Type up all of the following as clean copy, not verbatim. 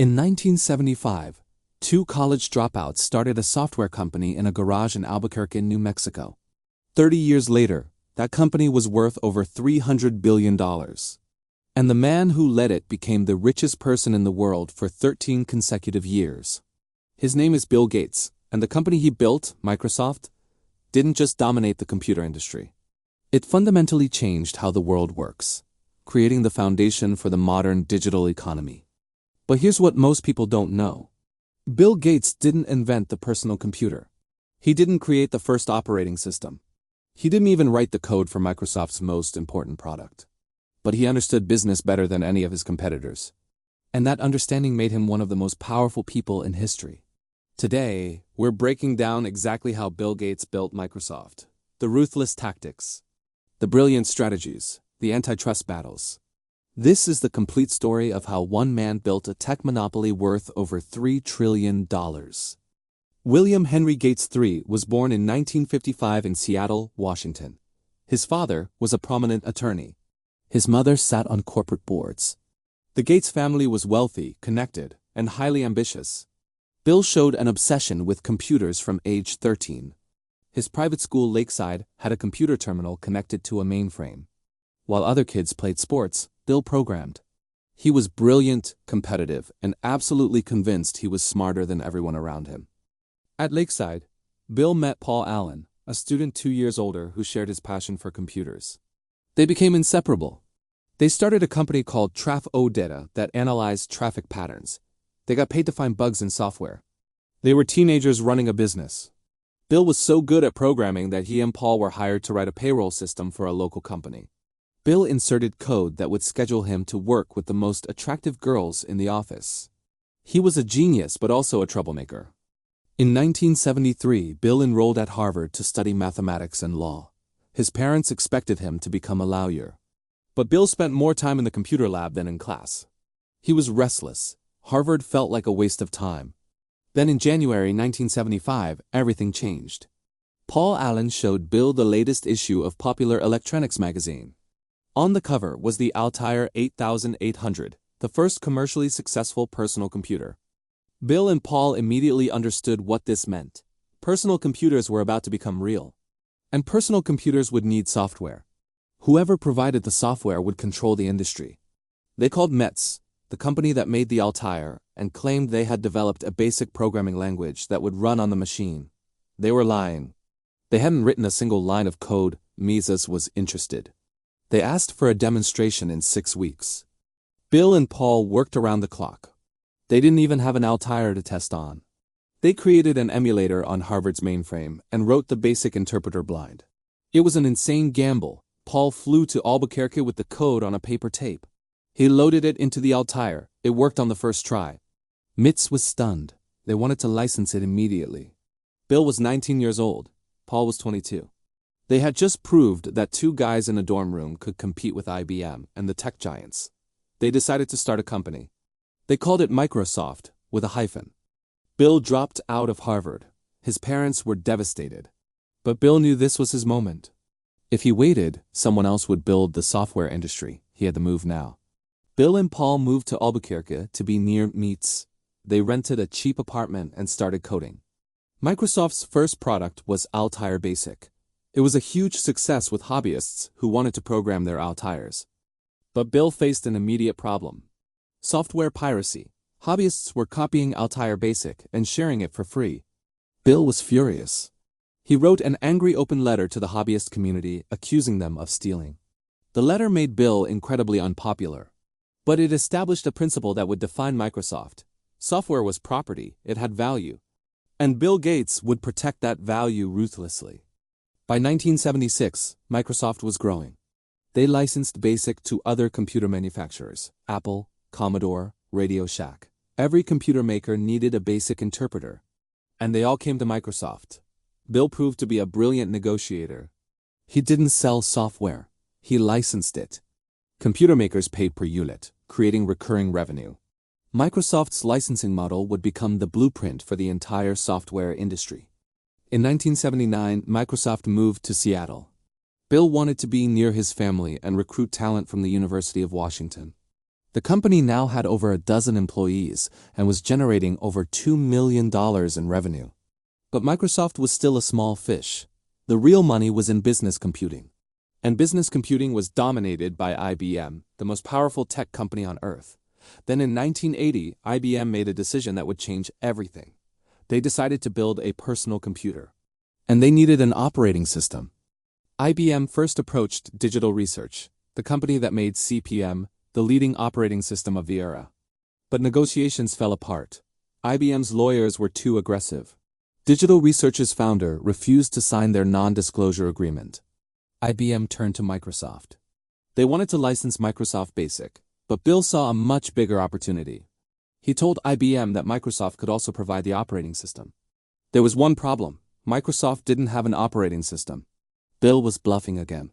In 1975, two college dropouts started a software company in a garage in Albuquerque, New Mexico. 30 years later, that company was worth over $300 billion. And the man who led it became the richest person in the world for 13 consecutive years. His name is Bill Gates, and the company he built, Microsoft, didn't just dominate the computer industry. It fundamentally changed how the world works, creating the foundation for the modern digital economy. But here's what most people don't know. Bill Gates didn't invent the personal computer. He didn't create the first operating system. He didn't even write the code for Microsoft's most important product. But he understood business better than any of his competitors. And that understanding made him one of the most powerful people in history. Today, we're breaking down exactly how Bill Gates built Microsoft. The ruthless tactics, the brilliant strategies, the antitrust battles. This is the complete story of how one man built a tech monopoly worth over $3 trillion. William Henry Gates III was born in 1955 in Seattle, Washington. His father was a prominent attorney. His mother sat on corporate boards. The Gates family was wealthy, connected, and highly ambitious. Bill showed an obsession with computers from age 13. His private school, Lakeside, had a computer terminal connected to a mainframe. While other kids played sports, Bill programmed. He was brilliant, competitive, and absolutely convinced he was smarter than everyone around him. At Lakeside, Bill met Paul Allen, a student 2 years older who shared his passion for computers. They became inseparable. They started a company called Traf-O-Data that analyzed traffic patterns. They got paid to find bugs in software. They were teenagers running a business. Bill was so good at programming that he and Paul were hired to write a payroll system for a local company. Bill inserted code that would schedule him to work with the most attractive girls in the office. He was a genius but also a troublemaker. In 1973, Bill enrolled at Harvard to study mathematics and law. His parents expected him to become a lawyer. But Bill spent more time in the computer lab than in class. He was restless. Harvard felt like a waste of time. Then in January 1975, everything changed. Paul Allen showed Bill the latest issue of Popular Electronics magazine. On the cover was the Altair 8800, the first commercially successful personal computer. Bill and Paul immediately understood what this meant. Personal computers were about to become real. And personal computers would need software. Whoever provided the software would control the industry. They called Metz, the company that made the Altair, and claimed they had developed a basic programming language that would run on the machine. They were lying. They hadn't written a single line of code. Mises was interested. They asked for a demonstration in 6 weeks. Bill and Paul worked around the clock. They didn't even have an Altair to test on. They created an emulator on Harvard's mainframe and wrote the BASIC interpreter blind. It was an insane gamble. Paul flew to Albuquerque with the code on a paper tape. He loaded it into the Altair. It worked on the first try. Metz was stunned. They wanted to license it immediately. Bill was 19 years old. Paul was 22. They had just proved that two guys in a dorm room could compete with IBM and the tech giants. They decided to start a company. They called it Microsoft, with a hyphen. Bill dropped out of Harvard. His parents were devastated. But Bill knew this was his moment. If he waited, someone else would build the software industry. He had to move now. Bill and Paul moved to Albuquerque to be near Metz. They rented a cheap apartment and started coding. Microsoft's first product was Altair BASIC. It was a huge success with hobbyists who wanted to program their Altairs. But Bill faced an immediate problem. Software piracy. Hobbyists were copying Altair BASIC and sharing it for free. Bill was furious. He wrote an angry open letter to the hobbyist community accusing them of stealing. The letter made Bill incredibly unpopular. But it established a principle that would define Microsoft. Software was property, it had value. And Bill Gates would protect that value ruthlessly. By 1976, Microsoft was growing. They licensed BASIC to other computer manufacturers, Apple, Commodore, Radio Shack. Every computer maker needed a BASIC interpreter. And they all came to Microsoft. Bill proved to be a brilliant negotiator. He didn't sell software. He licensed it. Computer makers paid per unit, creating recurring revenue. Microsoft's licensing model would become the blueprint for the entire software industry. In 1979, Microsoft moved to Seattle. Bill wanted to be near his family and recruit talent from the University of Washington. The company now had over a dozen employees and was generating over $2 million in revenue. But Microsoft was still a small fish. The real money was in business computing. And business computing was dominated by IBM, the most powerful tech company on earth. Then in 1980, IBM made a decision that would change everything. They decided to build a personal computer. And they needed an operating system. IBM first approached Digital Research, the company that made CP/M, the leading operating system of the era. But negotiations fell apart. IBM's lawyers were too aggressive. Digital Research's founder refused to sign their non-disclosure agreement. IBM turned to Microsoft. They wanted to license Microsoft BASIC, but Bill saw a much bigger opportunity. He told IBM that Microsoft could also provide the operating system. There was one problem. Microsoft didn't have an operating system. Bill was bluffing again.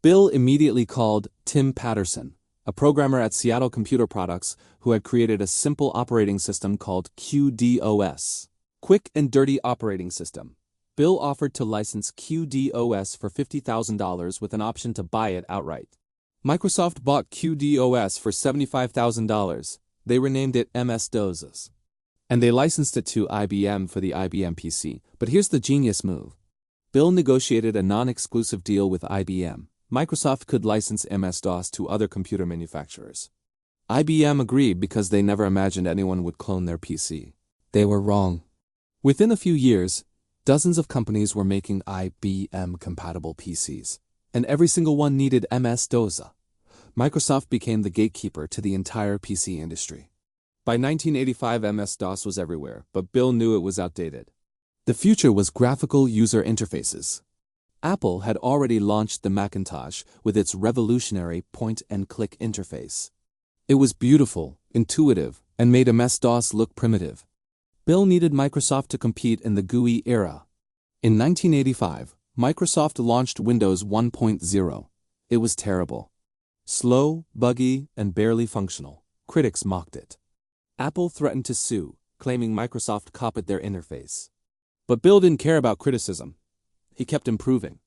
Bill immediately called Tim Patterson, a programmer at Seattle Computer Products who had created a simple operating system called QDOS, Quick and Dirty Operating System. Bill offered to license QDOS for $50,000 with an option to buy it outright. Microsoft bought QDOS for $75,000. They renamed it MS-DOS. And they licensed it to IBM for the IBM PC. But here's the genius move. Bill negotiated a non-exclusive deal with IBM. Microsoft could license MS-DOS to other computer manufacturers. IBM agreed because they never imagined anyone would clone their PC. They were wrong. Within a few years, dozens of companies were making IBM-compatible PCs, and every single one needed MS-DOS. Microsoft became the gatekeeper to the entire PC industry. By 1985, MS-DOS was everywhere, but Bill knew it was outdated. The future was graphical user interfaces. Apple had already launched the Macintosh with its revolutionary point-and-click interface. It was beautiful, intuitive, and made MS-DOS look primitive. Bill needed Microsoft to compete in the GUI era. In 1985, Microsoft launched Windows 1.0. It was terrible. Slow, buggy, and barely functional. Critics mocked it. Apple threatened to sue, claiming Microsoft copied their interface. But Bill didn't care about criticism. He kept improving.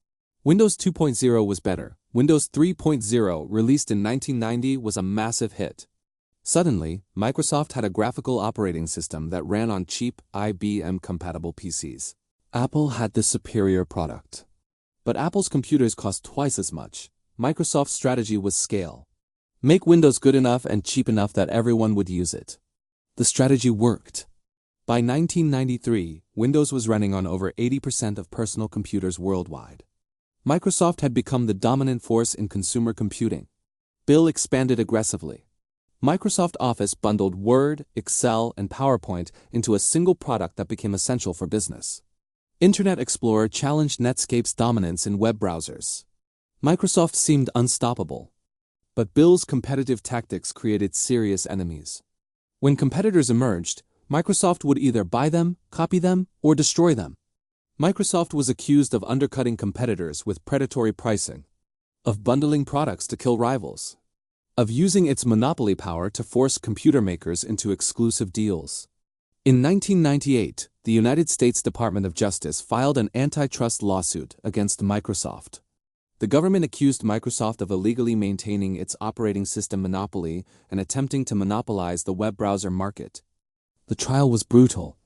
Windows 2.0 was better. Windows 3.0, released in 1990, was a massive hit. Suddenly, Microsoft had a graphical operating system that ran on cheap IBM-compatible PCs. Apple had the superior product. But Apple's computers cost twice as much. Microsoft's strategy was scale. Make Windows good enough and cheap enough that everyone would use it. The strategy worked. By 1993, Windows was running on over 80% of personal computers worldwide. Microsoft had become the dominant force in consumer computing. Bill expanded aggressively. Microsoft Office bundled Word, Excel, and PowerPoint into a single product that became essential for business. Internet Explorer challenged Netscape's dominance in web browsers. Microsoft seemed unstoppable. But Bill's competitive tactics created serious enemies. When competitors emerged, Microsoft would either buy them, copy them, or destroy them. Microsoft was accused of undercutting competitors with predatory pricing, of bundling products to kill rivals, of using its monopoly power to force computer makers into exclusive deals. In 1998, the United States Department of Justice filed an antitrust lawsuit against Microsoft. The government accused Microsoft of illegally maintaining its operating system monopoly and attempting to monopolize the web browser market. The trial was brutal.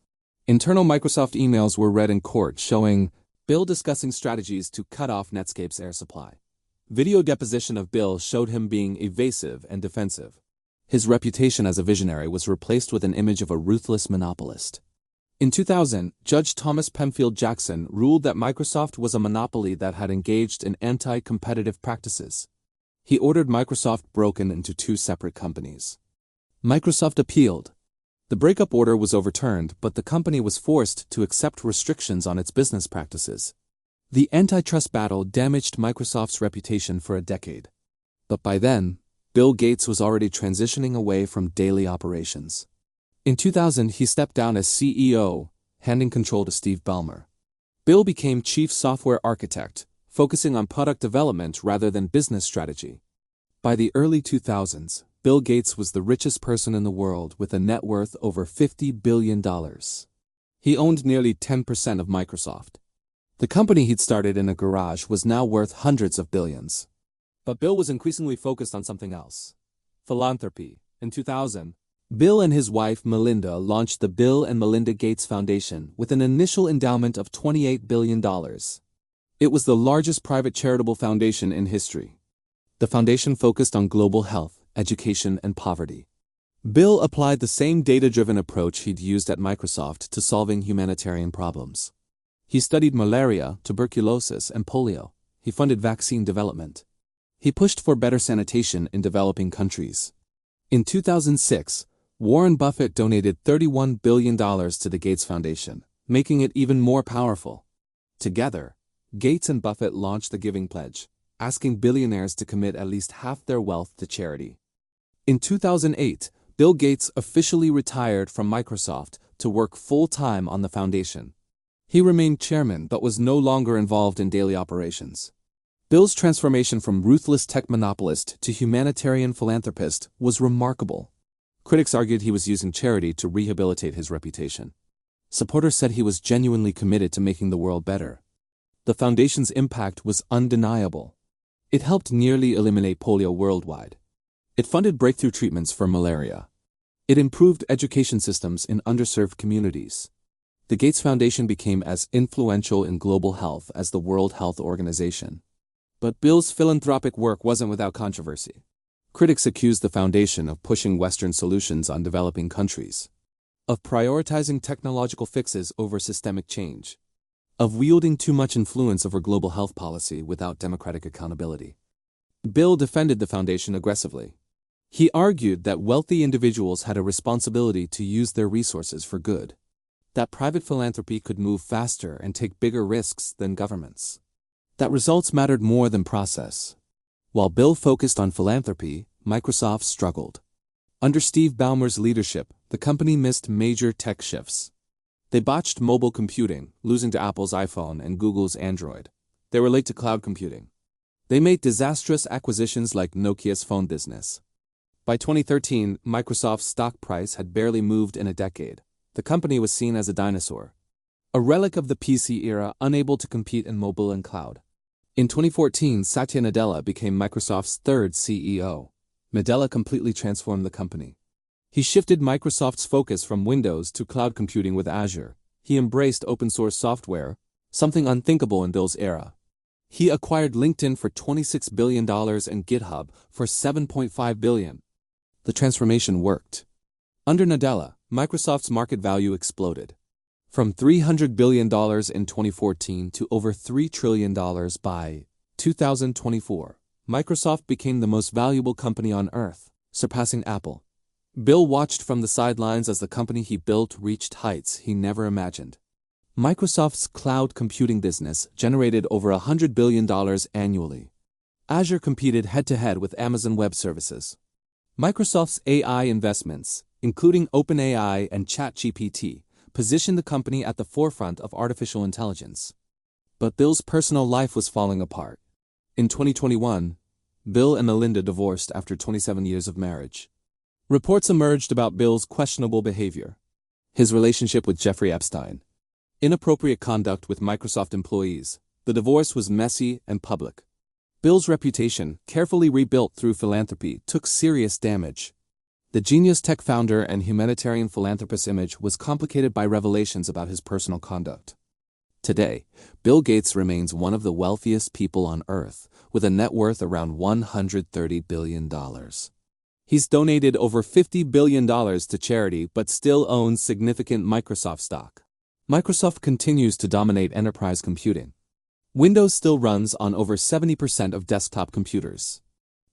Internal Microsoft emails were read in court showing Bill discussing strategies to cut off Netscape's air supply. Video deposition of Bill showed him being evasive and defensive. His reputation as a visionary was replaced with an image of a ruthless monopolist. In 2000, Judge Thomas Penfield Jackson ruled that Microsoft was a monopoly that had engaged in anti-competitive practices. He ordered Microsoft broken into two separate companies. Microsoft appealed. The breakup order was overturned, but the company was forced to accept restrictions on its business practices. The antitrust battle damaged Microsoft's reputation for a decade. But by then, Bill Gates was already transitioning away from daily operations. In 2000, he stepped down as CEO, handing control to Steve Ballmer. Bill became chief software architect, focusing on product development rather than business strategy. By the early 2000s, Bill Gates was the richest person in the world with a net worth over $50 billion. He owned nearly 10% of Microsoft. The company he'd started in a garage was now worth hundreds of billions. But Bill was increasingly focused on something else. Philanthropy. In 2000, Bill and his wife Melinda launched the Bill and Melinda Gates Foundation with an initial endowment of $28 billion. It was the largest private charitable foundation in history. The foundation focused on global health, education, and poverty. Bill applied the same data-driven approach he'd used at Microsoft to solving humanitarian problems. He studied malaria, tuberculosis, and polio. He funded vaccine development. He pushed for better sanitation in developing countries. In 2006, Warren Buffett donated $31 billion to the Gates Foundation, making it even more powerful. Together, Gates and Buffett launched the Giving Pledge, asking billionaires to commit at least half their wealth to charity. In 2008, Bill Gates officially retired from Microsoft to work full-time on the foundation. He remained chairman but was no longer involved in daily operations. Bill's transformation from ruthless tech monopolist to humanitarian philanthropist was remarkable. Critics argued he was using charity to rehabilitate his reputation. Supporters said he was genuinely committed to making the world better. The foundation's impact was undeniable. It helped nearly eliminate polio worldwide. It funded breakthrough treatments for malaria. It improved education systems in underserved communities. The Gates Foundation became as influential in global health as the World Health Organization. But Bill's philanthropic work wasn't without controversy. Critics accused the foundation of pushing Western solutions on developing countries, of prioritizing technological fixes over systemic change, of wielding too much influence over global health policy without democratic accountability. Bill defended the foundation aggressively. He argued that wealthy individuals had a responsibility to use their resources for good, that private philanthropy could move faster and take bigger risks than governments, that results mattered more than process. While Bill focused on philanthropy, Microsoft struggled. Under Steve Ballmer's leadership, the company missed major tech shifts. They botched mobile computing, losing to Apple's iPhone and Google's Android. They were late to cloud computing. They made disastrous acquisitions like Nokia's phone business. By 2013, Microsoft's stock price had barely moved in a decade. The company was seen as a dinosaur, a relic of the PC era, unable to compete in mobile and cloud. In 2014, Satya Nadella became Microsoft's third CEO. Nadella completely transformed the company. He shifted Microsoft's focus from Windows to cloud computing with Azure. He embraced open-source software, something unthinkable in Bill's era. He acquired LinkedIn for $26 billion and GitHub for $7.5 billion. The transformation worked. Under Nadella, Microsoft's market value exploded. From $300 billion in 2014 to over $3 trillion by 2024, Microsoft became the most valuable company on Earth, surpassing Apple. Bill watched from the sidelines as the company he built reached heights he never imagined. Microsoft's cloud computing business generated over $100 billion annually. Azure competed head-to-head with Amazon Web Services. Microsoft's AI investments, including OpenAI and ChatGPT, positioned the company at the forefront of artificial intelligence. But Bill's personal life was falling apart. In 2021, Bill and Melinda divorced after 27 years of marriage. Reports emerged about Bill's questionable behavior, his relationship with Jeffrey Epstein, inappropriate conduct with Microsoft employees. The divorce was messy and public. Bill's reputation, carefully rebuilt through philanthropy, took serious damage. The genius tech founder and humanitarian philanthropist image was complicated by revelations about his personal conduct. Today, Bill Gates remains one of the wealthiest people on Earth, with a net worth around $130 billion. He's donated over $50 billion to charity but still owns significant Microsoft stock. Microsoft continues to dominate enterprise computing. Windows still runs on over 70% of desktop computers.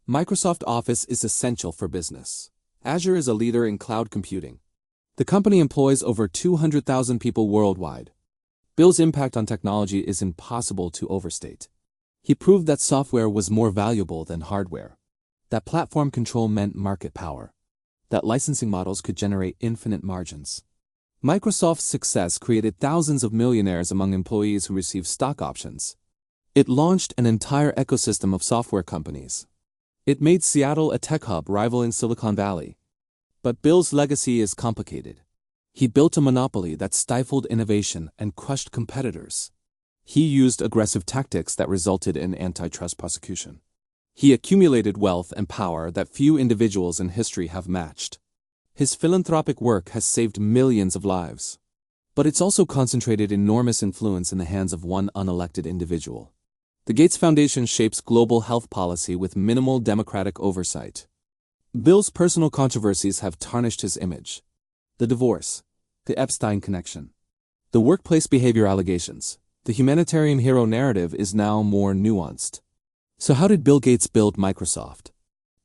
Microsoft Office is essential for business. Azure is a leader in cloud computing. The company employs over 200,000 people worldwide. Bill's impact on technology is impossible to overstate. He proved that software was more valuable than hardware, that platform control meant market power, that licensing models could generate infinite margins. Microsoft's success created thousands of millionaires among employees who received stock options. It launched an entire ecosystem of software companies. It made Seattle a tech hub rivaling Silicon Valley. But Bill's legacy is complicated. He built a monopoly that stifled innovation and crushed competitors. He used aggressive tactics that resulted in antitrust prosecution. He accumulated wealth and power that few individuals in history have matched. His philanthropic work has saved millions of lives. But it's also concentrated enormous influence in the hands of one unelected individual. The Gates Foundation shapes global health policy with minimal democratic oversight. Bill's personal controversies have tarnished his image. The divorce, the Epstein connection, the workplace behavior allegations, the humanitarian hero narrative is now more nuanced. So how did Bill Gates build Microsoft?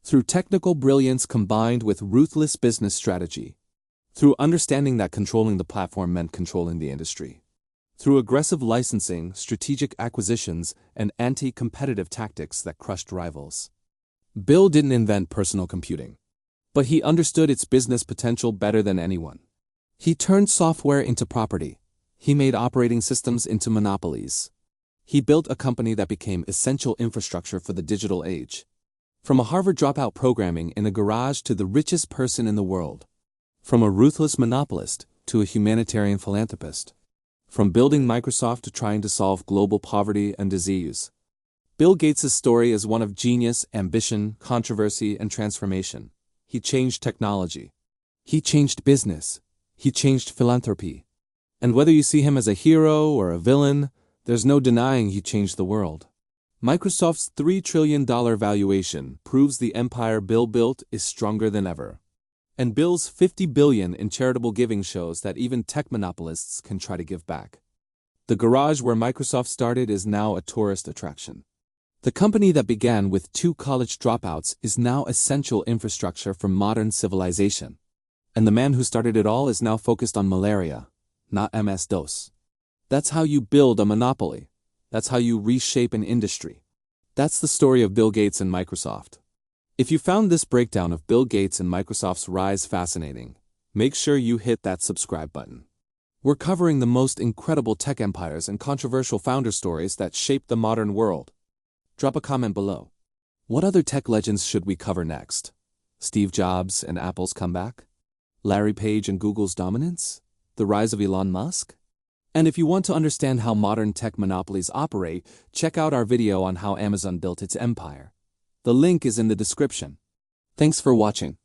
Through technical brilliance combined with ruthless business strategy. Through understanding that controlling the platform meant controlling the industry. Through aggressive licensing, strategic acquisitions, and anti-competitive tactics that crushed rivals. Bill didn't invent personal computing, but he understood its business potential better than anyone. He turned software into property. He made operating systems into monopolies. He built a company that became essential infrastructure for the digital age. From a Harvard dropout programming in a garage to the richest person in the world. From a ruthless monopolist to a humanitarian philanthropist. From building Microsoft to trying to solve global poverty and disease. Bill Gates' story is one of genius, ambition, controversy, and transformation. He changed technology. He changed business. He changed philanthropy. And whether you see him as a hero or a villain, there's no denying he changed the world. Microsoft's $3 trillion valuation proves the empire Bill built is stronger than ever. And Bill's $50 billion in charitable giving shows that even tech monopolists can try to give back. The garage where Microsoft started is now a tourist attraction. The company that began with 2 college dropouts is now essential infrastructure for modern civilization. And the man who started it all is now focused on malaria, not MS-DOS. That's how you build a monopoly. That's how you reshape an industry. That's the story of Bill Gates and Microsoft. If you found this breakdown of Bill Gates and Microsoft's rise fascinating, make sure you hit that subscribe button. We're covering the most incredible tech empires and controversial founder stories that shaped the modern world. Drop a comment below. What other tech legends should we cover next? Steve Jobs and Apple's comeback? Larry Page and Google's dominance? The rise of Elon Musk? And if you want to understand how modern tech monopolies operate, check out our video on how Amazon built its empire. The link is in the description. Thanks for watching.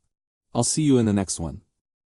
I'll see you in the next one.